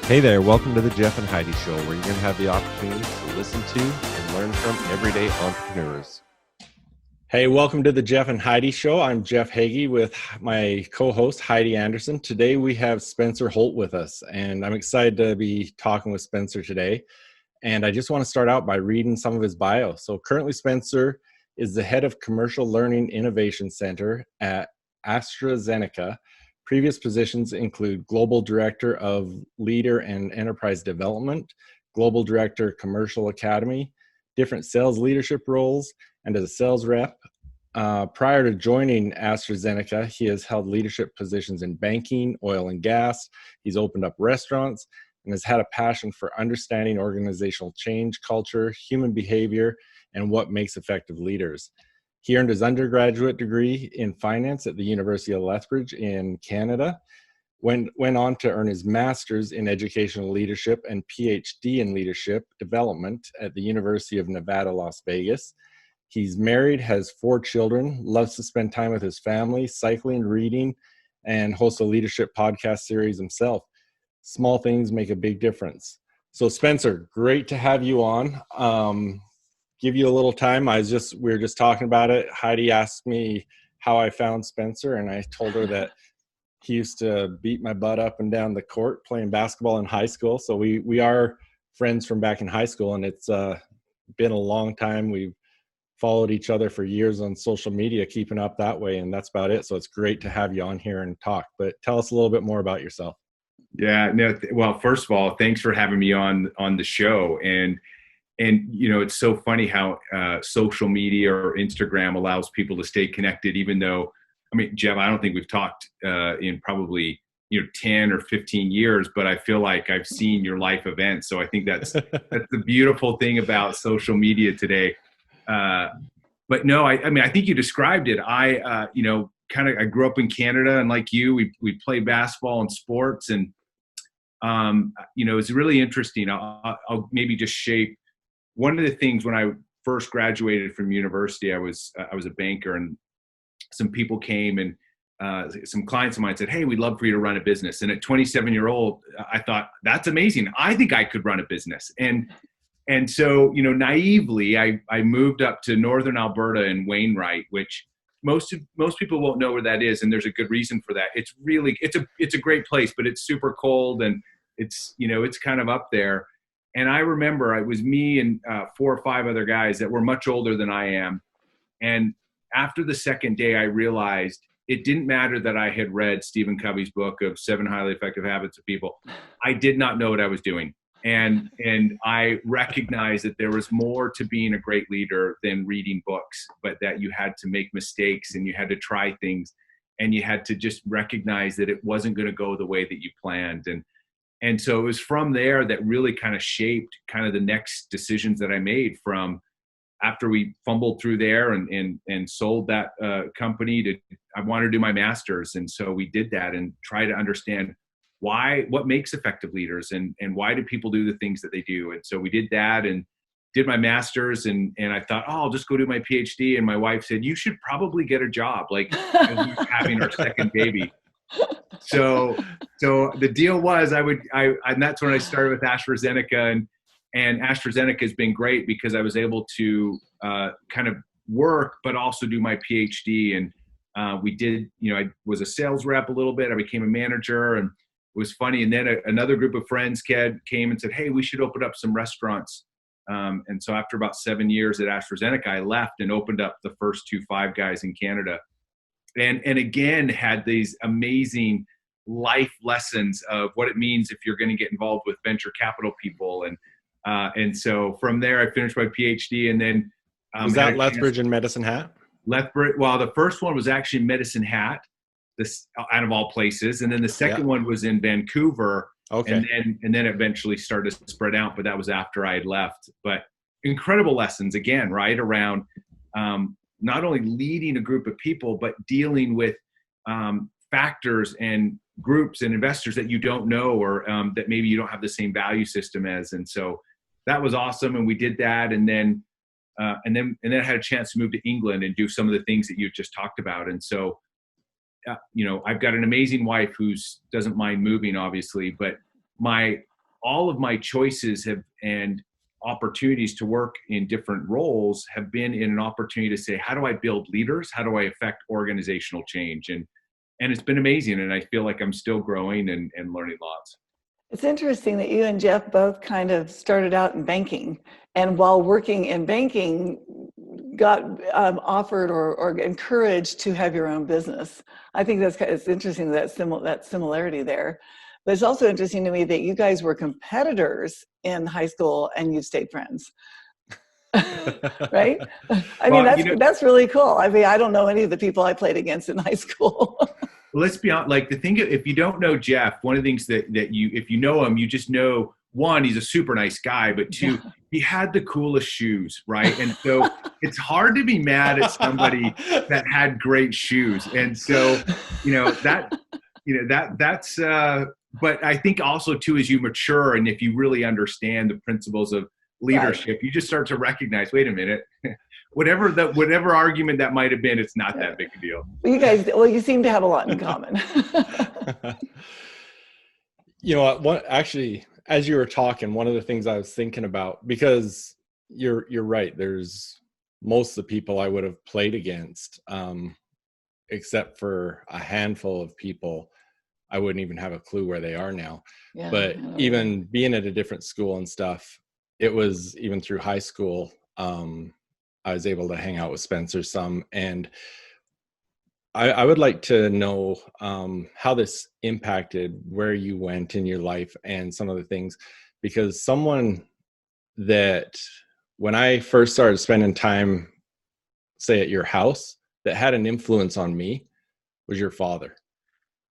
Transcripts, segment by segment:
Hey there, welcome to the Jeff and Heidi Show, where you're going to have the opportunity to listen to and learn from everyday entrepreneurs. Hey, welcome to the Jeff and Heidi Show. I'm Jeff Heggie with my co-host Heidi Anderson. Today we have Spencer Holt with us, and I'm excited to be talking with Spencer today. And I just want to start out by reading some of his bio. So currently Spencer is the head of Commercial Learning Innovation Center at AstraZeneca. Previous positions include Global Director of Leader and Enterprise Development, Global Director, Commercial Academy, different sales leadership roles, and as a sales rep. Prior to joining AstraZeneca, he has held leadership positions in banking, oil and gas. He's opened up restaurants and has had a passion for understanding organizational change, culture, human behavior, and what makes effective leaders. He earned his undergraduate degree in finance at the University of Lethbridge in Canada, went on to earn his master's in educational leadership and PhD in leadership development at the University of Nevada, Las Vegas. He's married, has 4 children, loves to spend time with his family, cycling, reading, and hosts a leadership podcast series himself. Small things make a big difference. So Spencer, great to have you on. Give you a little time. We were just talking about it. Heidi asked me how I found Spencer, and I told her that he used to beat my butt up and down the court playing basketball in high school. So we are friends from back in high school, and it's been a long time. We've followed each other for years on social media, keeping up that way, and that's about it. So it's great to have you on here and talk. But tell us a little bit more about yourself. Yeah, no. Well, first of all, thanks for having me on the show. And you know, it's so funny how social media or Instagram allows people to stay connected, even though, I mean, Jeff, I don't think we've talked in probably 10 or 15 years, but I feel like I've seen your life events. So I think that's the beautiful thing about social media today. But no, I mean, I think you described it. I grew up in Canada, and like you, we played basketball and sports, and it's really interesting. I'll maybe just shape one of the things. When I first graduated from university, I was a banker, and some people came, and some clients of mine said, "Hey, we'd love for you to run a business." And at 27-year-old, I thought, that's amazing. I think I could run a business. And so, naively, I moved up to Northern Alberta in Wainwright, which most people won't know where that is. And there's a good reason for that. It's really, it's a great place, but it's super cold, and it's kind of up there. And I remember it was me and 4 or 5 other guys that were much older than I am. And after the second day, I realized it didn't matter that I had read Stephen Covey's book of 7 Highly Effective Habits of People. I did not know what I was doing. And I recognized that there was more to being a great leader than reading books, but that you had to make mistakes, and you had to try things, and you had to just recognize that it wasn't going to go the way that you planned. And so it was from there that really kind of shaped kind of the next decisions that I made, from after we fumbled through there and sold that company to, I wanted to do my master's. And so we did that and try to understand what makes effective leaders, and why do people do the things that they do. And so we did that and did my master's, and I thought, I'll just go do my PhD. And my wife said, you should probably get a job, like as we were having our second baby. So the deal was and that's when I started with AstraZeneca, and AstraZeneca has been great because I was able to kind of work, but also do my PhD. And we did, I was a sales rep a little bit. I became a manager, and it was funny. And then another group of friends came and said, hey, we should open up some restaurants. And so after about 7 years at AstraZeneca, I left and opened up the first 2 Five Guys in Canada. And again, had these amazing life lessons of what it means if you're going to get involved with venture capital people. And so from there, I finished my PhD, and then was that Lethbridge and Medicine Hat? Lethbridge. Well, the first one was actually Medicine Hat, this out of all places, and then the second one was in Vancouver. Okay. And then eventually started to spread out, but that was after I had left. But incredible lessons again, right, around not only leading a group of people, but dealing with factors and groups and investors that you don't know, or that maybe you don't have the same value system as. And so that was awesome. And we did that. And then I had a chance to move to England and do some of the things that you just talked about. And so, I've got an amazing wife who doesn't mind moving, obviously, but my all of my choices and opportunities to work in different roles have been in an opportunity to say, how do I build leaders? How do I affect organizational change? And it's been amazing. And I feel like I'm still growing and learning lots. It's interesting that you and Jeff both kind of started out in banking, and while working in banking, got offered or encouraged to have your own business. I think it's interesting that similarity there. But it's also interesting to me that you guys were competitors in high school and you stayed friends. Right? I mean, that's really cool. I mean, I don't know any of the people I played against in high school. Let's be honest, like the thing, if you don't know Jeff, one of the things that you, if you know him, you just know, one, he's a super nice guy, but two, he had the coolest shoes, right? And so it's hard to be mad at somebody that had great shoes. And so, that's, but I think also too, as you mature and if you really understand the principles of leadership, you just start to recognize, wait a minute, whatever argument that might have been, it's not that big a deal. You seem to have a lot in common. You know what, actually, as you were talking, one of the things I was thinking about, because you're right, there's most of the people I would have played against, except for a handful of people, I wouldn't even have a clue where they are now. Yeah, but even being at a different school and stuff, it was even through high school, I was able to hang out with Spencer some. And I would like to know how this impacted where you went in your life and some of the things, because someone that when I first started spending time, say at your house, that had an influence on me was your father.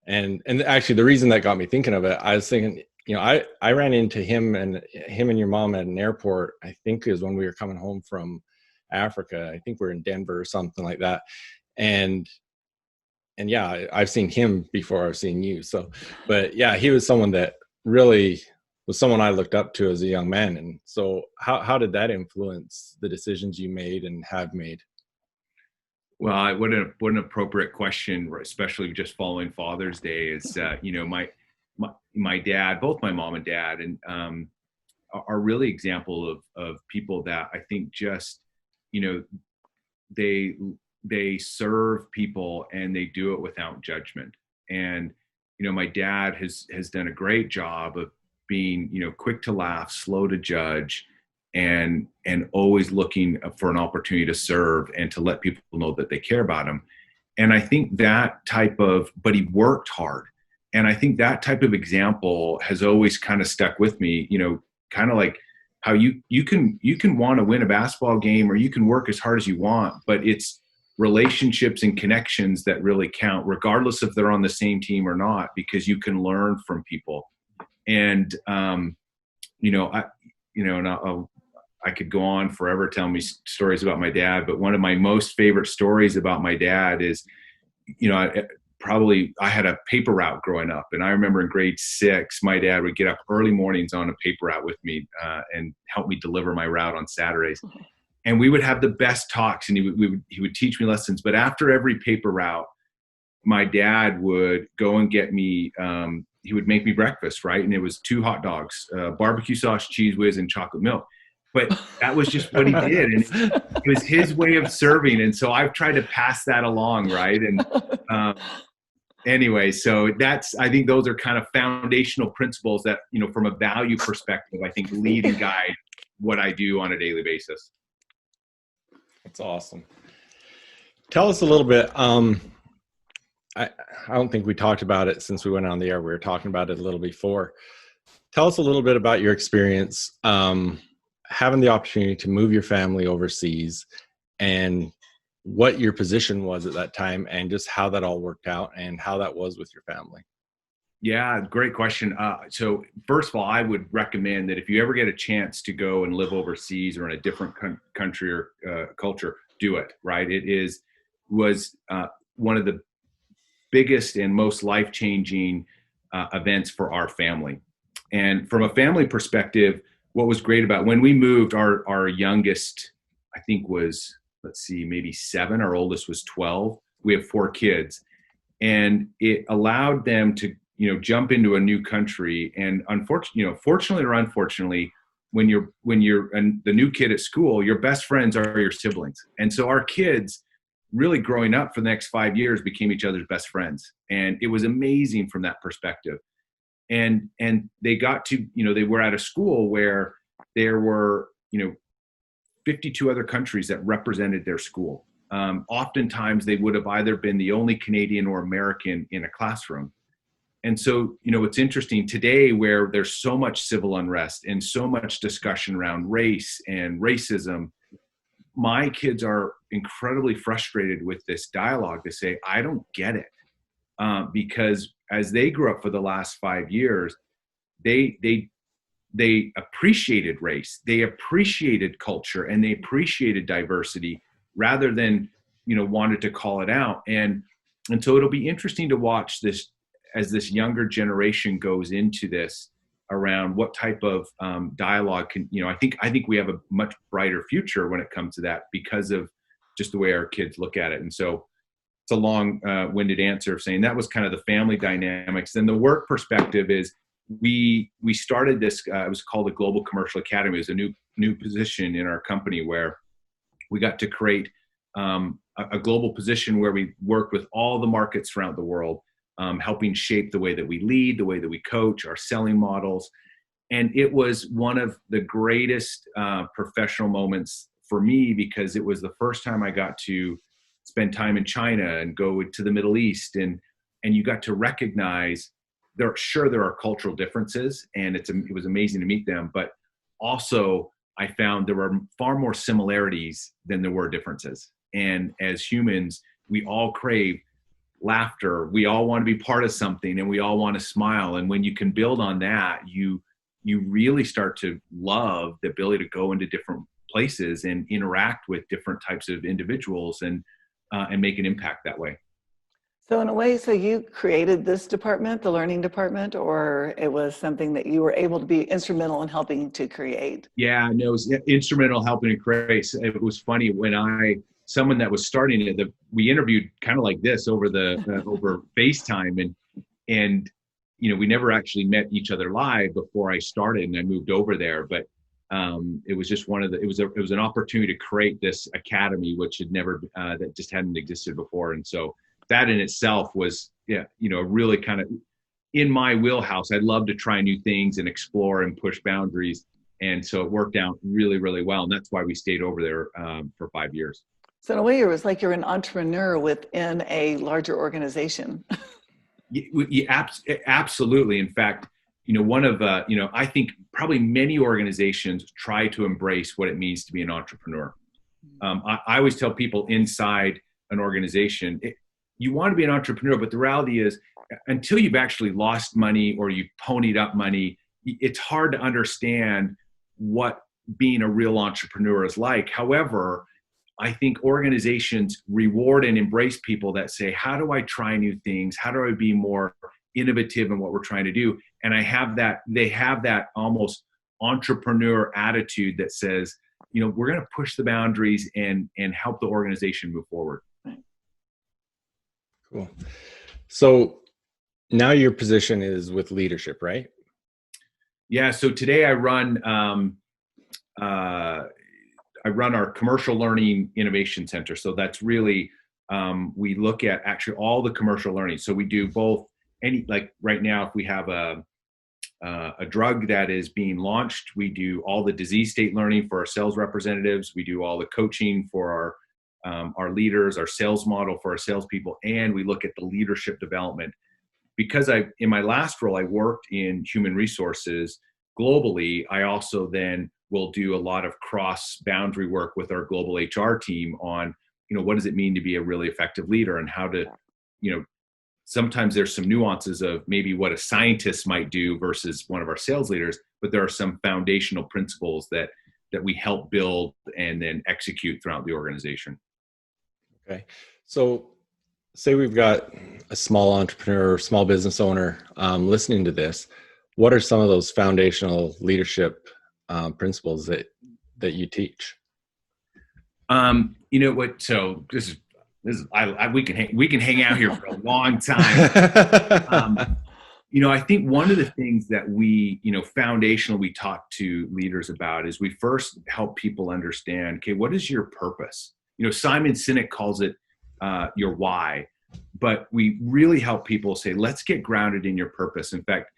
And actually the reason that got me thinking of it, I was thinking, I ran into him and your mom at an airport, I think is when we were coming home from Africa. I think we're in Denver or something like that. And yeah, I've seen him before I've seen you. So, but yeah, he was someone that really was someone I looked up to as a young man. And so how did that influence the decisions you made and have made? Well, what an appropriate question, especially just following Father's Day is, my dad, both my mom and dad, and are really example of people that I think just, they serve people and they do it without judgment. And, my dad has done a great job of being, quick to laugh, slow to judge, and always looking for an opportunity to serve and to let people know that they care about him. And I think that but he worked hard. And I think that type of example has always kind of stuck with me, kind of like how you can want to win a basketball game or you can work as hard as you want, but it's relationships and connections that really count, regardless if they're on the same team or not, because you can learn from people. And, I could go on forever telling me stories about my dad, but one of my most favorite stories about my dad is, I had a paper route growing up, and I remember in grade 6, my dad would get up early mornings on a paper route with me and help me deliver my route on Saturdays. And we would have the best talks, and he would teach me lessons. But after every paper route, my dad would go and get me. He would make me breakfast, right? And it was 2 hot dogs, barbecue sauce, cheese whiz, and chocolate milk. But that was just what he did, and it was his way of serving. And so I've tried to pass that along, right? And anyway, so I think those are kind of foundational principles that, from a value perspective, I think lead and guide what I do on a daily basis. That's awesome. Tell us a little bit. I don't think we talked about it since we went on the air. We were talking about it a little before. Tell us a little bit about your experience having the opportunity to move your family overseas and what your position was at that time and just how that all worked out and how that was with your family. Yeah, great question. So first of all, I would recommend that if you ever get a chance to go and live overseas or in a different country or culture, do it, right? Was one of the biggest and most life-changing events for our family. And from a family perspective, what was great about when we moved, our youngest, I think was, maybe 7. Our oldest was 12. We have 4 kids. And it allowed them to, jump into a new country, and unfortunately, fortunately or unfortunately, when you're the new kid at school, your best friends are your siblings. And so our kids really growing up for the next 5 years became each other's best friends. And it was amazing from that perspective. And they got to, they were at a school where there were, 52 other countries that represented their school. Oftentimes they would have either been the only Canadian or American in a classroom. And so, it's interesting today where there's so much civil unrest and so much discussion around race and racism. My kids are incredibly frustrated with this dialogue to say, I don't get it. Because as they grew up for the last 5 years, they appreciated race, they appreciated culture, and they appreciated diversity rather than, wanted to call it out. And so it'll be interesting to watch this as this younger generation goes into this around what type of dialogue can, I think we have a much brighter future when it comes to that because of just the way our kids look at it. And so it's a long-winded answer of saying that was kind of the family dynamics. Then the work perspective is we started this, it was called the Global Commercial Academy. It was a new position in our company where we got to create a global position where we work with all the markets throughout the world, helping shape the way that we lead, the way that we coach, our selling models. And it was one of the greatest professional moments for me because it was the first time I got to spend time in China and go to the Middle East. And you got to recognize there are cultural differences, and it was amazing to meet them. But also I found there were far more similarities than there were differences. And as humans, we all crave laughter. We all want to be part of something, and we all want to smile. And when you can build on that, you really start to love the ability to go into different places and interact with different types of individuals and make an impact that way. So in a way, so you created this department, the learning department, or it was something that you were able to be instrumental in helping to create? Yeah, no, it was instrumental in helping to create. It was funny when someone that was starting it, we interviewed kind of like this over over FaceTime, and we never actually met each other live before I started and I moved over there. But it was just it was an opportunity to create this academy, which had never that just hadn't existed before. And so that in itself was really kind of in my wheelhouse. I'd love to try new things and explore and push boundaries. And so it worked out really, really well. And that's why we stayed over there for 5 years. So in a way, it was like you're an entrepreneur within a larger organization. Absolutely. In fact, one of I think probably many organizations try to embrace what it means to be an entrepreneur. I always tell people inside an organization, you want to be an entrepreneur, but the reality is until you've actually lost money or you've ponied up money, it's hard to understand what being a real entrepreneur is like. However, I think organizations reward and embrace people that say, how do I try new things? How do I be more innovative in what we're trying to do? And they have that almost entrepreneur attitude that says, we're going to push the boundaries and help the organization move forward. Cool. So now your position is with leadership, right? Yeah. So today I run our commercial learning innovation center. So that's really, we look at actually all the commercial learning. So we do both like right now, if we have a drug that is being launched, we do all the disease state learning for our sales representatives. We do all the coaching for our leaders, our sales model for our salespeople, and we look at the leadership development. Because in my last role, I worked in human resources globally. I also then will do a lot of cross-boundary work with our global HR team on, what does it mean to be a really effective leader, and how to, sometimes there's some nuances of maybe what a scientist might do versus one of our sales leaders, but there are some foundational principles that we help build and then execute throughout the organization. Okay. So say we've got a small entrepreneur, small business owner listening to this. What are some of those foundational leadership principles that you teach? You know what? So this is we can hang out here for a long time. I think one of the things that we, foundational, we talk to leaders about is we first help people understand, okay, what is your purpose? Simon Sinek calls it your why, but we really help people say, let's get grounded in your purpose. In fact,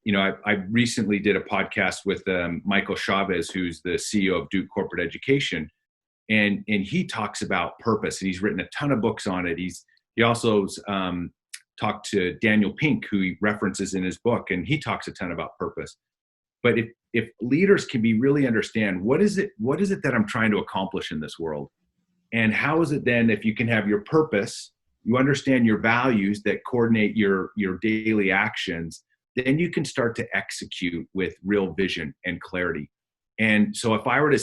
I recently did a podcast with Michael Chavez, who's the CEO of Duke Corporate Education. And he talks about purpose, and he's written a ton of books on it. He also talked to Daniel Pink, who he references in his book, and he talks a ton about purpose. But if leaders can really understand what is it that I'm trying to accomplish in this world, and how is it then, if you can have your purpose, you understand your values that coordinate your daily actions, then you can start to execute with real vision and clarity. And so if I were to,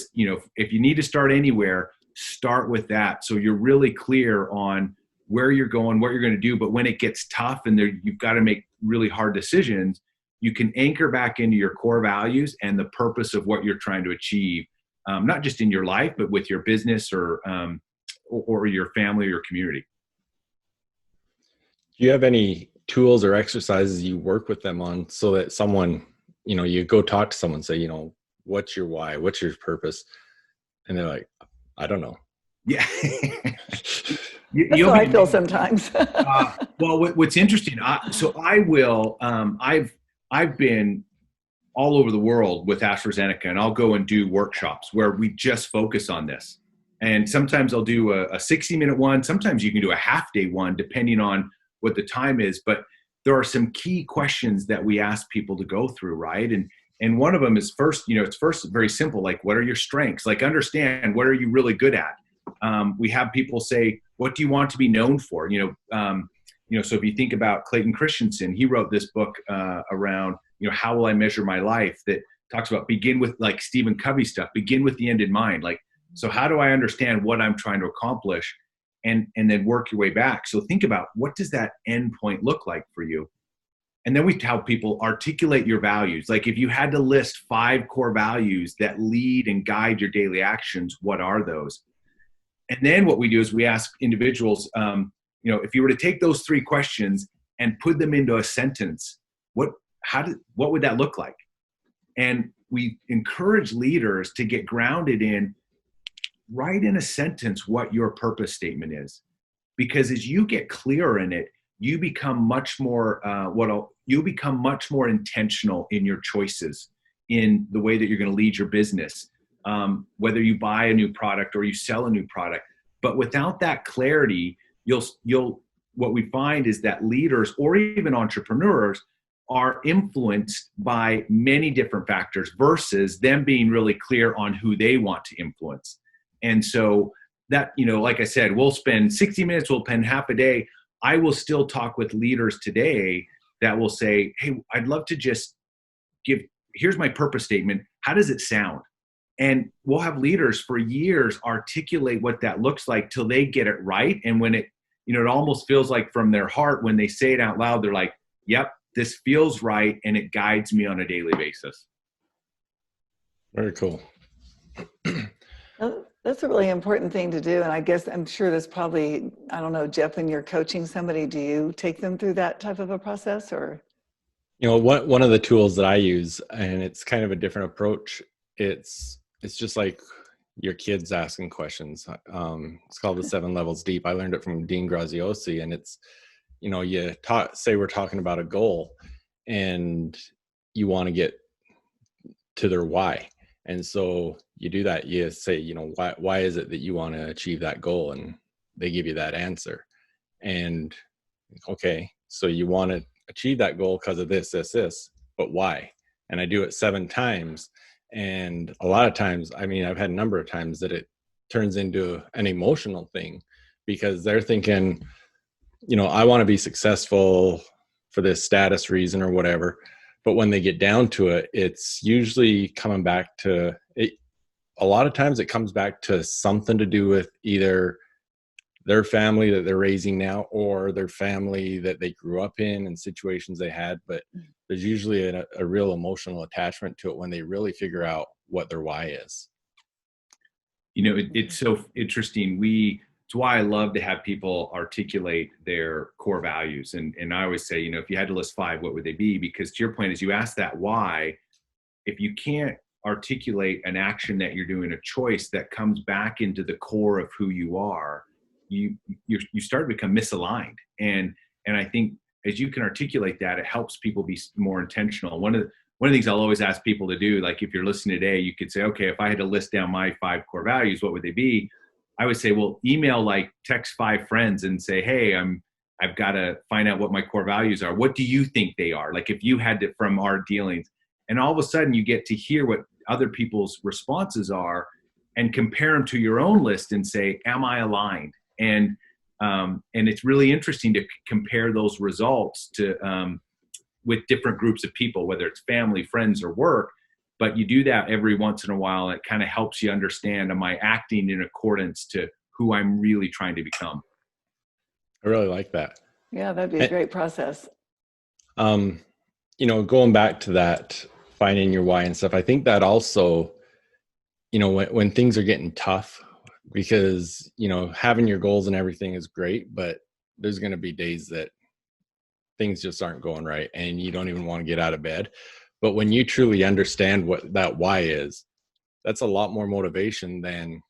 if you need to start anywhere, start with that. So you're really clear on where you're going, what you're going to do. But when it gets tough and you've got to make really hard decisions, you can anchor back into your core values and the purpose of what you're trying to achieve, not just in your life, but with your business or your family or your community. Do you have any tools or exercises you work with them on so that someone, you go talk to someone, say, what's your why? What's your purpose? And they're like, I don't know. Yeah. That's how I feel sometimes. Well, what's interesting, I've been all over the world with AstraZeneca, and I'll go and do workshops where we just focus on this. And sometimes I'll do a 60-minute one. Sometimes you can do a half-day one, depending on what the time is. But there are some key questions that we ask people to go through, right? And one of them is first, it's first very simple, like, what are your strengths? Like, understand, what are you really good at? We have people say, what do you want to be known for? So if you think about Clayton Christensen, he wrote this book around, how will I measure my life, that talks about begin with, like Stephen Covey stuff, begin with the end in mind. Like, so how do I understand what I'm trying to accomplish, and then work your way back? So think about, what does that end point look like for you? And then we tell people, articulate your values. Like, if you had to list 5 core values that lead and guide your daily actions, what are those? And then what we do is we ask individuals, if you were to take those 3 questions and put them into a sentence, what would that look like? And we encourage leaders to get grounded in, write in a sentence what your purpose statement is. Because as you get clearer in it, you become much more intentional in your choices, in the way that you're going to lead your business, whether you buy a new product or you sell a new product. But without that clarity, what we find is that leaders or even entrepreneurs are influenced by many different factors versus them being really clear on who they want to influence. And so that, like I said, we'll spend 60 minutes, we'll spend half a day. I will still talk with leaders today that will say, hey, I'd love to just here's my purpose statement. How does it sound? And we'll have leaders for years articulate what that looks like till they get it right. And when it almost feels like from their heart, when they say it out loud, they're like, yep, this feels right. And it guides me on a daily basis. Very cool. That's a really important thing to do. And I guess I'm sure there's probably, I don't know, Jeff, when you're coaching somebody, do you take them through that type of a process, or? One of the tools that I use, and it's kind of a different approach. It's just like your kids asking questions. It's called the 7 Levels Deep. I learned it from Dean Graziosi, and it's, say we're talking about a goal and you want to get to their why. And so you do that. You say, why is it that you want to achieve that goal? And they give you that answer. And okay, so you want to achieve that goal because of this, but why? And I do it 7 times. And a lot of times, I've had a number of times that it turns into an emotional thing, because they're thinking, I want to be successful for this status reason or whatever. But when they get down to it, it's usually coming back to it. A lot of times it comes back to something to do with either their family that they're raising now, or their family that they grew up in and situations they had. But there's usually a real emotional attachment to it when they really figure out what their why is. It's so interesting. We it's why I love to have people articulate their core values. And I always say, if you had to list 5, what would they be? Because to your point, as you ask that why, if you can't articulate an action that you're doing, a choice that comes back into the core of who you are, you start to become misaligned. And I think as you can articulate that, it helps people be more intentional. One of the things I'll always ask people to do, like if you're listening today, you could say, okay, if I had to list down my 5 core values, what would they be? I would say, well, text 5 friends and say, hey, I've got to find out what my core values are. What do you think they are? Like if you had to, from our dealings, and all of a sudden you get to hear what other people's responses are and compare them to your own list and say, am I aligned? And it's really interesting to compare those results to, with different groups of people, whether it's family, friends, or work. But you do that every once in a while, and it kind of helps you understand, am I acting in accordance to who I'm really trying to become? I really like that. Yeah, that'd be a great process. Going back to that, finding your why and stuff, I think that also, when things are getting tough, because, having your goals and everything is great, but there's going to be days that things just aren't going right and you don't even want to get out of bed. But when you truly understand what that why is, that's a lot more motivation than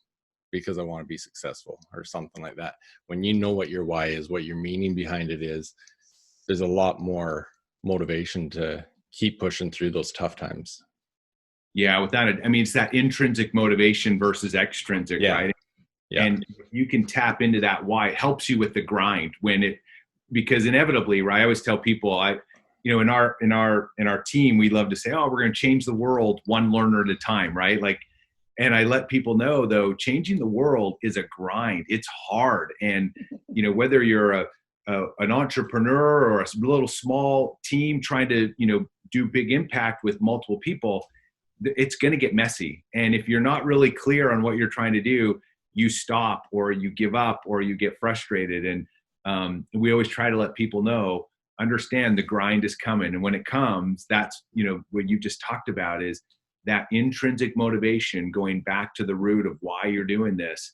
because I want to be successful or something like that. When you know what your why is, what your meaning behind it is, there's a lot more motivation to keep pushing through those tough times. Yeah, without it. I mean, it's that intrinsic motivation versus extrinsic, right? Yeah. And you can tap into that why. It helps you with the grind because inevitably, right? I always tell people, in our team, we love to say, oh, we're going to change the world one learner at a time, right? And I let people know, though, changing the world is a grind. It's hard. And, whether you're an entrepreneur or a little small team trying to, do big impact with multiple people, it's going to get messy. And if you're not really clear on what you're trying to do, you stop or you give up or you get frustrated. And we always try to let people know, understand the grind is coming. And when it comes, that's, what you just talked about is that intrinsic motivation, going back to the root of why you're doing this.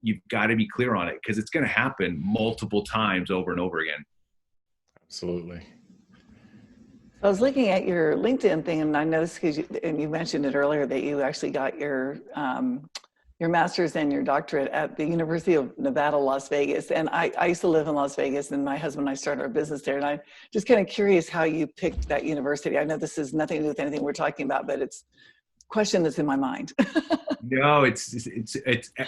You've got to be clear on it because it's going to happen multiple times over and over again. Absolutely. I was looking at your LinkedIn thing, and I noticed and you mentioned it earlier that you actually got your master's and your doctorate at the University of Nevada, Las Vegas. And I used to live in Las Vegas, and my husband and I started our business there. And I'm just kind of curious how you picked that university. I know this has nothing to do with anything we're talking about, but it's a question that's in my mind. No, it's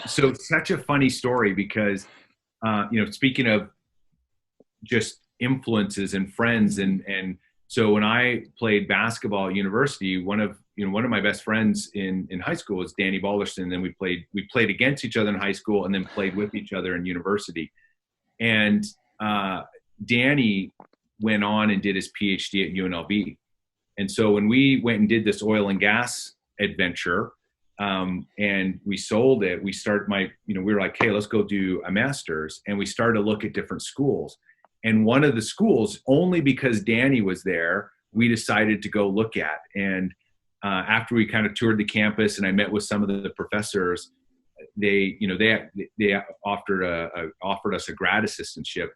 so such a funny story because, speaking of just influences and friends and so when I played basketball at university, one of my best friends in high school was Danny Balderston. And then we played against each other in high school and then played with each other in university. And Danny went on and did his PhD at UNLV. And so when we went and did this oil and gas adventure, and we sold it, we were like, hey, let's go do a master's. And we started to look at different schools. And one of the schools, only because Danny was there, we decided to go look at. And after we kind of toured the campus and I met with some of the professors, they offered us a grad assistantship.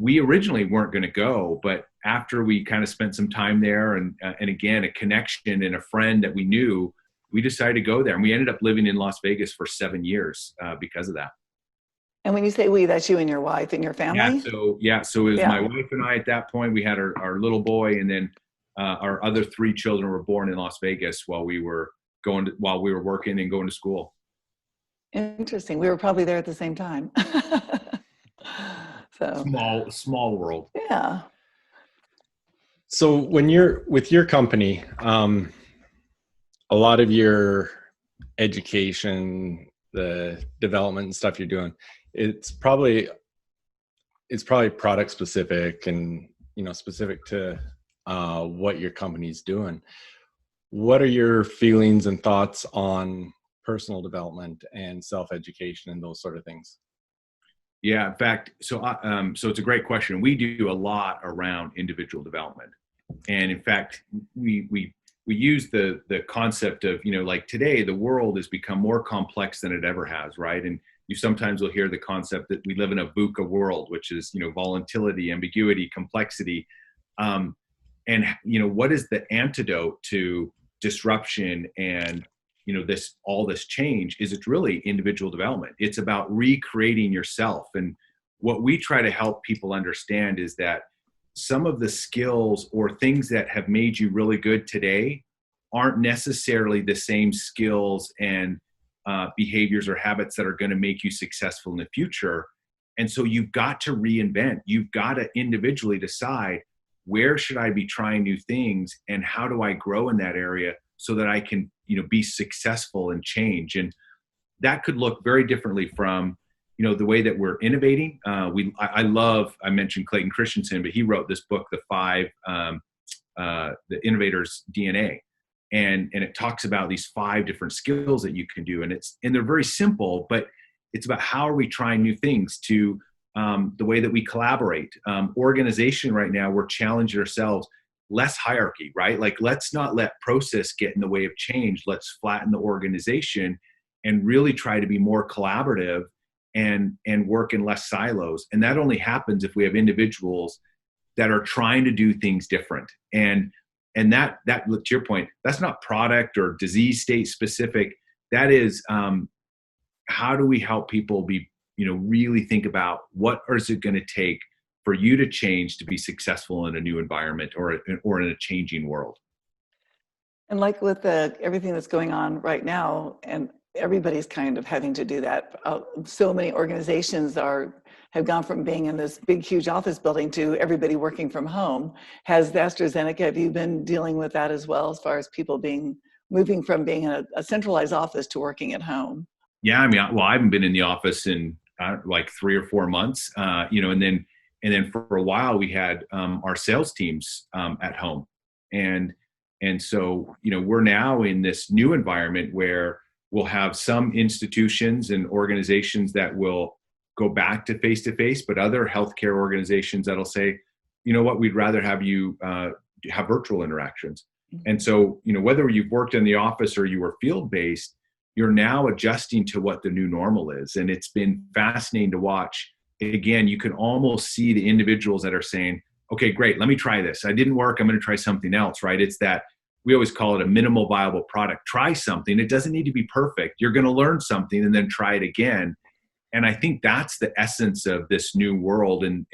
We originally weren't going to go, but after we kind of spent some time there and again, a connection and a friend that we knew, we decided to go there. And we ended up living in Las Vegas for 7 years because of that. And when you say we, that's you and your wife and your family? So it was my wife and I at that point. We had our little boy, and then our other 3 children were born in Las Vegas while we were working and going to school. Interesting. We were probably there at the same time. So small world. Yeah. So when you're with your company, a lot of your education, the development and stuff you're doing, it's probably product specific and specific to what your company's doing. What are your feelings and thoughts on personal development and self-education and those sort of things? Yeah, in fact, so it's a great question. We do a lot around individual development, and in fact, we use the concept of like today the world has become more complex than it ever has, right? you sometimes will hear the concept that we live in a VUCA world, which is, volatility, ambiguity, complexity. And what is the antidote to disruption and, all this change is it's really individual development. It's about recreating yourself. And what we try to help people understand is that some of the skills or things that have made you really good today aren't necessarily the same skills and behaviors or habits that are going to make you successful in the future. And so you've got to reinvent. You've got to individually decide, where should I be trying new things and how do I grow in that area so that I can, be successful and change. And that could look very differently from, the way that we're innovating. I mentioned Clayton Christensen, but he wrote this book, The Innovator's DNA. And it talks about these 5 different skills that you can do. And they're very simple, but it's about how are we trying new things to the way that we collaborate. Organization right now, we're challenging ourselves, less hierarchy, right? Like, let's not let process get in the way of change. Let's flatten the organization and really try to be more collaborative and work in less silos. And that only happens if we have individuals that are trying to do things different. And that to your point, that's not product or disease state specific. That is, how do we help people be, really think about what is it going to take for you to change to be successful in a new environment or in a changing world. And like with everything that's going on right now, and everybody's kind of having to do that. So many organizations have gone from being in this big, huge office building to everybody working from home. Has the AstraZeneca, have you been dealing with that as well, as far as people moving from being in a centralized office to working at home? Yeah, I haven't been in the office in like 3 or 4 months, and then for a while we had our sales teams at home, and so we're now in this new environment where we'll have some institutions and organizations that will go back to face-to-face, but other healthcare organizations that'll say, you know what, we'd rather have you have virtual interactions. Mm-hmm. And so, whether you've worked in the office or you were field-based, you're now adjusting to what the new normal is. And it's been fascinating to watch. Again, you can almost see the individuals that are saying, okay, great, let me try this. I didn't work, I'm going to try something else, right? It's that, we always call it a minimal viable product. Try something. It doesn't need to be perfect. You're going to learn something and then try it again. And I think that's the essence of this new world, and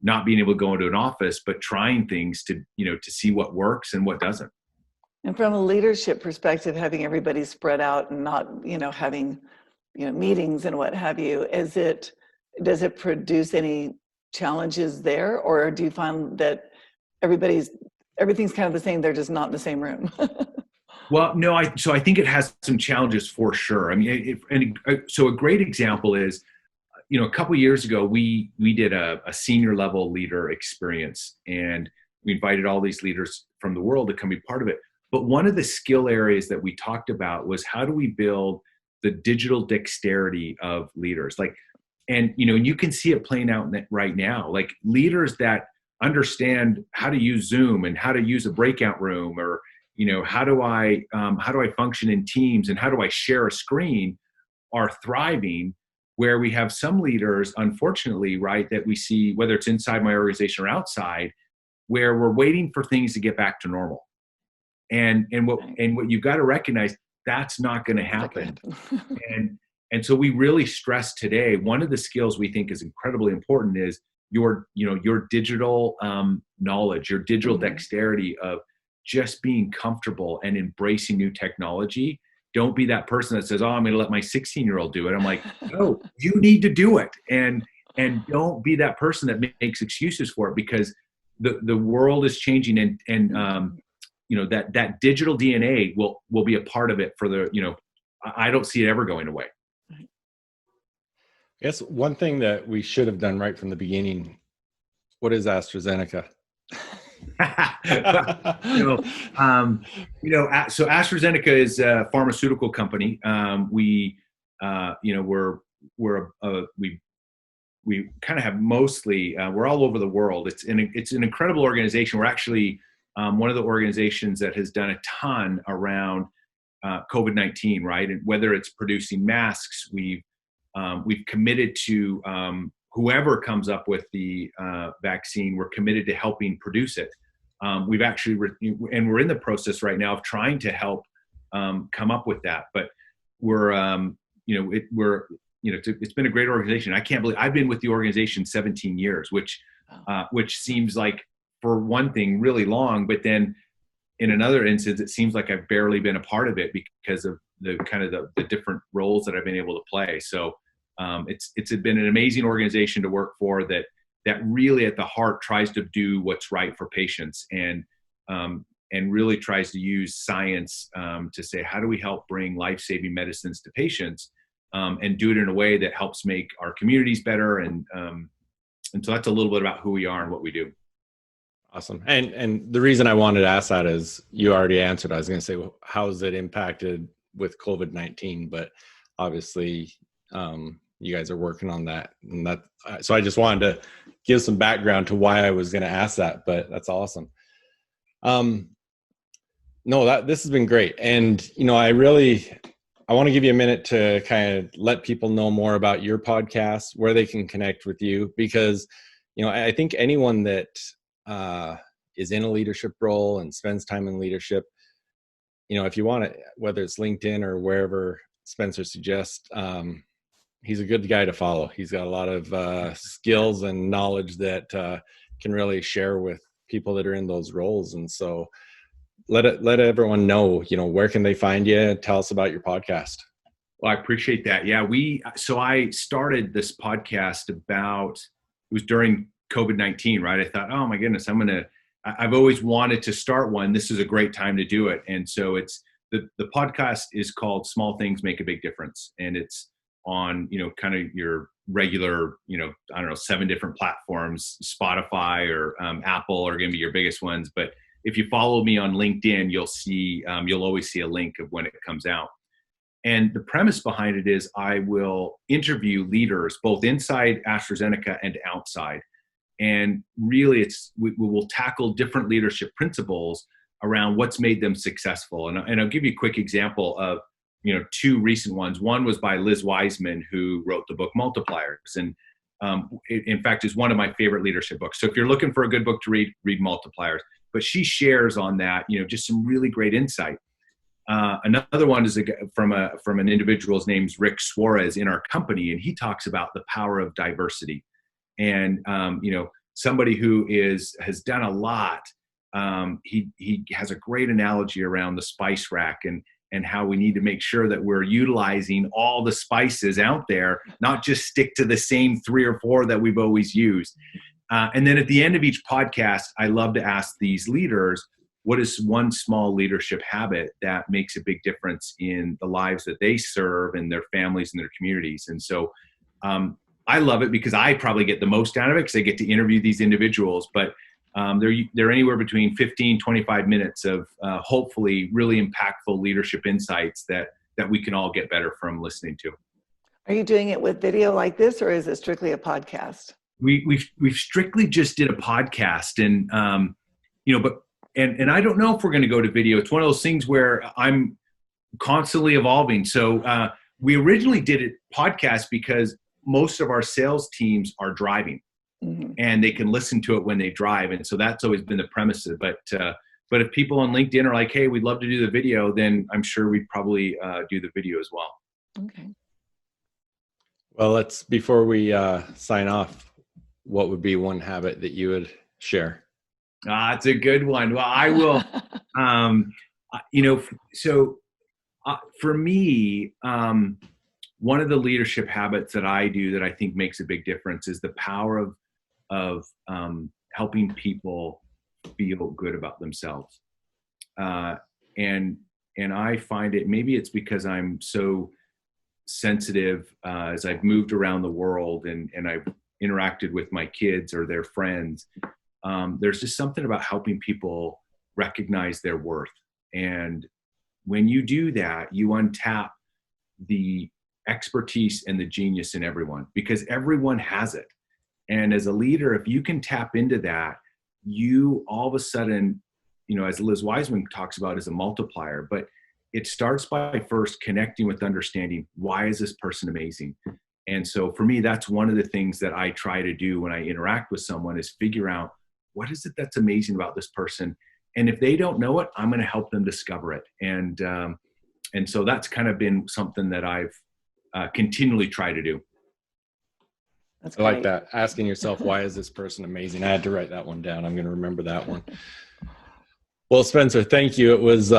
not being able to go into an office, but trying things to see what works and what doesn't. And from a leadership perspective, having everybody spread out and not, having, meetings and what have you, does it produce any challenges there? Or do you find that everything's kind of the same, they're just not in the same room? Well, no, so I think it has some challenges for sure. I mean, so a great example is, a couple of years ago, we did a senior level leader experience, and we invited all these leaders from the world to come be part of it. But one of the skill areas that we talked about was, how do we build the digital dexterity of leaders? And you can see it playing out right now, like leaders that understand how to use Zoom and how to use a breakout room, or, how do I function in teams and how do I share a screen, are thriving. Where we have some leaders, unfortunately, right, that we see, whether it's inside my organization or outside, where we're waiting for things to get back to normal. And what you've got to recognize, that's not going to happen. And so we really stress today, one of the skills we think is incredibly important is your digital knowledge, your digital dexterity of just being comfortable and embracing new technology. Don't be that person that says, oh, I'm going to let my 16-year-old do it. I'm like, no, you need to do it. And don't be that person that makes excuses for it, because the world is changing, and that digital DNA will be a part of it for I don't see it ever going away. I guess one thing that we should have done right from the beginning, what is AstraZeneca? So AstraZeneca is a pharmaceutical company. We kind of have mostly, we're all over the world. It's an incredible organization. We're actually one of the organizations that has done a ton around COVID-19, right? And whether it's producing masks, we've We've committed to whoever comes up with the vaccine, we're committed to helping produce it. We've actually, and we're in the process right now of trying to help come up with that. But we're, it's been a great organization. I can't believe I've been with the organization 17 years, which seems like, for one thing, really long. But then in another instance, it seems like I've barely been a part of it because of the kind of the different roles that I've been able to play. So it's been an amazing organization to work for that really at the heart tries to do what's right for patients and really tries to use science to say, how do we help bring life-saving medicines to patients, and do it in a way that helps make our communities better. And so that's a little bit about who we are and what we do. Awesome. And the reason I wanted to ask that is you already answered. I was going to say, well, how is it impacted with COVID-19? But obviously, you guys are working on that. And so I just wanted to give some background to why I was going to ask that, but that's awesome. This has been great. And, I want to give you a minute to kind of let people know more about your podcast, where they can connect with you, because, I think anyone that is in a leadership role and spends time in leadership, if you want to, whether it's LinkedIn or wherever Spencer suggests, he's a good guy to follow. He's got a lot of skills and knowledge that can really share with people that are in those roles. And so let everyone know, where can they find you? Tell us about your podcast. Well, I appreciate that. Yeah, so I started this podcast it was during COVID-19, right? I thought, oh my goodness, I've always wanted to start one. This is a great time to do it. And so the podcast is called Small Things Make a Big Difference. And it's on, kind of your regular, 7 different platforms. Spotify or Apple are going to be your biggest ones. But if you follow me on LinkedIn, you'll always see a link of when it comes out. And the premise behind it is I will interview leaders both inside AstraZeneca and outside. And really we will tackle different leadership principles around what's made them successful. And I'll give you a quick example of, 2 recent ones. One was by Liz Wiseman, who wrote the book Multipliers. And it, in fact, is one of my favorite leadership books. So if you're looking for a good book to read Multipliers. But she shares on that, just some really great insight. Another one is from an individual's name's Rick Suarez in our company, and he talks about the power of diversity. And somebody who has done a lot. He has a great analogy around the spice rack and how we need to make sure that we're utilizing all the spices out there, not just stick to the same 3 or 4 that we've always used. And then at the end of each podcast, I love to ask these leaders, what is one small leadership habit that makes a big difference in the lives that they serve and their families and their communities? And so I love it because I probably get the most out of it because I get to interview these individuals. But they're anywhere between 15, 25 minutes of hopefully really impactful leadership insights that we can all get better from listening to. Are you doing it with video like this, or is it strictly a podcast? We've strictly just did a podcast, and and I don't know if we're going to go to video. It's one of those things where I'm constantly evolving. So we originally did it podcast because most of our sales teams are driving, mm-hmm. and they can listen to it when they drive, and so that's always been the premise. But if people on LinkedIn are like, "Hey, we'd love to do the video," then I'm sure we'd probably do the video as well. Okay. Well, before we sign off, what would be one habit that you would share? It's a good one. Well, I will, for me, one of the leadership habits that I do that I think makes a big difference is the power of helping people feel good about themselves. And I find it, maybe it's because I'm so sensitive as I've moved around the world and I've interacted with my kids or their friends. There's just something about helping people recognize their worth. And when you do that, you untap the expertise and the genius in everyone, because everyone has it. And as a leader, if you can tap into that, you all of a sudden, as Liz Wiseman talks about, is a multiplier. But it starts by first connecting with understanding, why is this person amazing? And so for me, that's one of the things that I try to do when I interact with someone is figure out what is it that's amazing about this person. And if they don't know it, I'm going to help them discover it. And so that's kind of been something that I've continually tried to do. That's I like great. that. Asking yourself, why is this person amazing? I had to write that one down. I'm going to remember that one. Well, Spencer, thank you. It was,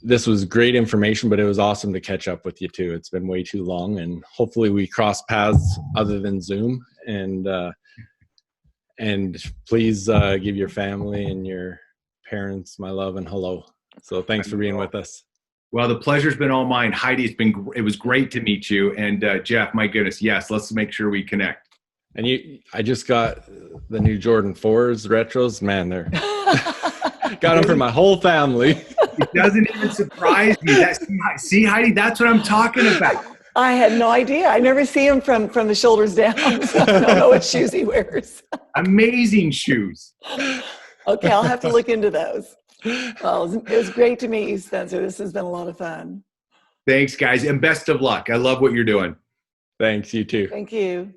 this was great information, but it was awesome to catch up with you too. It's been way too long, and hopefully we cross paths other than Zoom. And please give your family and your parents my love and hello. So thanks for being with us. Well, the pleasure's been all mine. Heidi, it was great to meet you. And Jeff, my goodness, yes, let's make sure we connect. And I just got the new Jordan 4s retros. Man, they're got them for my whole family. It doesn't even surprise me. See, Heidi, that's what I'm talking about. I had no idea. I never see him from the shoulders down. So I don't know what shoes he wears. Amazing shoes. Okay, I'll have to look into those. Well, it was great to meet you, Spencer. This has been a lot of fun. Thanks, guys, and best of luck. I love what you're doing. Thanks, you too. Thank you.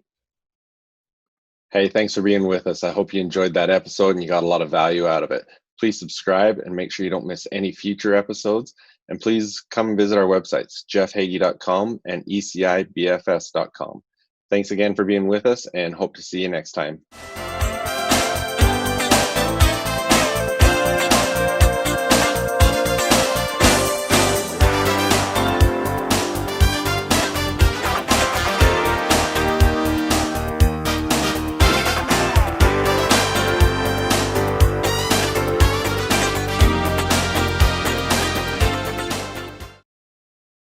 Hey, thanks for being with us. I hope you enjoyed that episode and you got a lot of value out of it. Please subscribe and make sure you don't miss any future episodes. And please come visit our websites, jeffheggie.com and ecibfs.com. Thanks again for being with us and hope to see you next time.